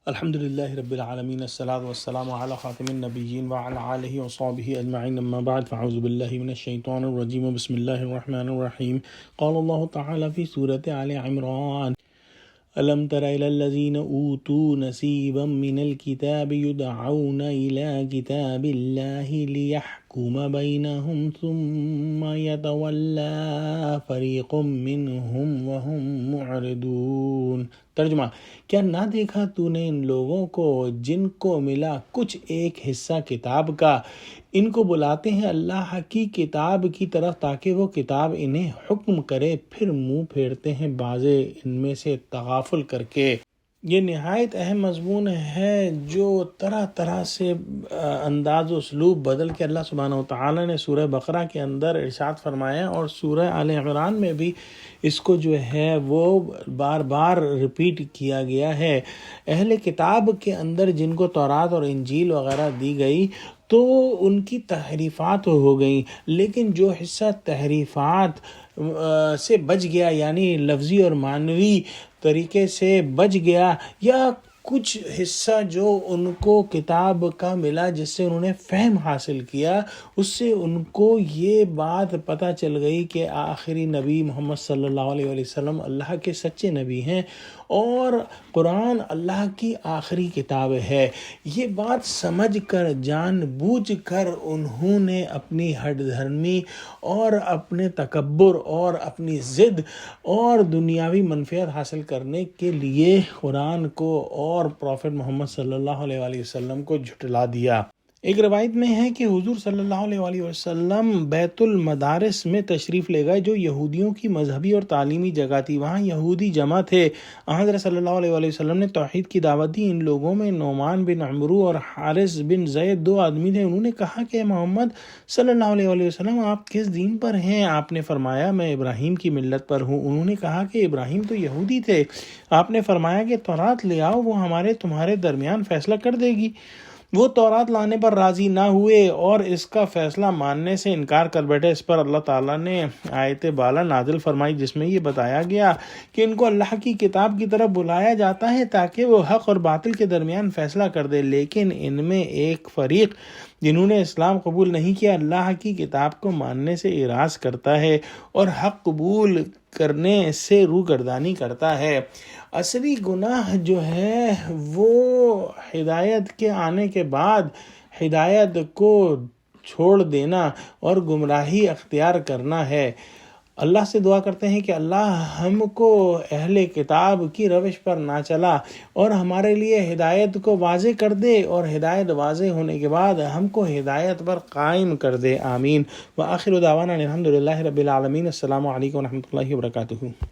الحمد لله رب العالمين الصلاة والسلام على خاتم النبيين وعلى آله وصحبه أجمعين أما بعد فأعوذ بالله من الشيطان الرجيم بسم الله الرحمن الرحيم قال الله تعالى في سورة آل عمران ألم تر إلى الذين أوتوا نصيبا من الكتاب يدعون إلى كتاب الله ليحكم بينهم ثم يتولى فريق منهم وهم معرضون۔ ترجمہ، کیا نہ دیکھا تو نے ان لوگوں کو جن کو ملا کچھ ایک حصہ کتاب کا، ان کو بلاتے ہیں اللہ کی کتاب کی طرف تاکہ وہ کتاب انہیں حکم کرے، پھر منہ پھیرتے ہیں بعضے ان میں سے تغافل کر کے۔ یہ نہایت اہم مضمون ہے جو طرح طرح سے انداز و اسلوب بدل کے اللہ سبحانہ و تعالیٰ نے سورہ بقرہ کے اندر ارشاد فرمایا، اور سورہ آل عمران میں بھی اس کو جو ہے وہ بار بار ریپیٹ کیا گیا ہے۔ اہل کتاب کے اندر جن کو تورات اور انجیل وغیرہ دی گئی تو ان کی تحریفات ہو گئیں، لیکن جو حصہ تحریفات سے بچ گیا، یعنی لفظی اور معنوی طریقے سے بچ گیا، یا کچھ حصہ جو ان کو کتاب کا ملا جس سے انہوں نے فہم حاصل کیا، اس سے ان کو یہ بات پتہ چل گئی کہ آخری نبی محمد صلی اللہ علیہ وسلم اللہ کے سچے نبی ہیں اور قرآن اللہ کی آخری کتاب ہے۔ یہ بات سمجھ کر، جان بوجھ کر انہوں نے اپنی ہٹ دھرمی اور اپنے تکبر اور اپنی ضد اور دنیاوی منفعت حاصل کرنے کے لیے قرآن کو اور پروفٹ محمد صلی اللہ علیہ وسلم کو جھٹلا دیا۔ ایک روایت میں ہے کہ حضور صلی اللہ علیہ وسلم بیت المدارس میں تشریف لے گئے جو یہودیوں کی مذہبی اور تعلیمی جگہ تھی۔ وہاں یہودی جمع تھے۔ حضرت صلی اللہ علیہ وسلم نے توحید کی دعوت دی۔ ان لوگوں میں نعمان بن عمرو اور حارث بن زید دو آدمی تھے۔ انہوں نے کہا کہ محمد صلی اللہ علیہ وسلم آپ کس دین پر ہیں؟ آپ نے فرمایا میں ابراہیم کی ملت پر ہوں۔ انہوں نے کہا کہ ابراہیم تو یہودی تھے۔ آپ نے فرمایا کہ تورات لے آؤ، وہ ہمارے تمہارے درمیان فیصلہ کر دے گی۔ وہ تورات لانے پر راضی نہ ہوئے اور اس کا فیصلہ ماننے سے انکار کر بیٹھے۔ اس پر اللہ تعالیٰ نے آیت بالا نازل فرمائی جس میں یہ بتایا گیا کہ ان کو اللہ کی کتاب کی طرف بلایا جاتا ہے تاکہ وہ حق اور باطل کے درمیان فیصلہ کر دے، لیکن ان میں ایک فریق جنہوں نے اسلام قبول نہیں کیا اللہ کی کتاب کو ماننے سے اعراض کرتا ہے اور حق قبول کرنے سے روگردانی کرتا ہے۔ اصلی گناہ جو ہے وہ ہدایت کے آنے کے بعد ہدایت کو چھوڑ دینا اور گمراہی اختیار کرنا ہے۔ اللہ سے دعا کرتے ہیں کہ اللہ ہم کو اہل کتاب کی روش پر نہ چلا اور ہمارے لیے ہدایت کو واضح کر دے، اور ہدایت واضح ہونے کے بعد ہم کو ہدایت پر قائم کر دے، آمین۔ وآخر دعوانا الحمد للہ رب العالمین۔ السلام علیکم ورحمۃ اللہ وبرکاتہ۔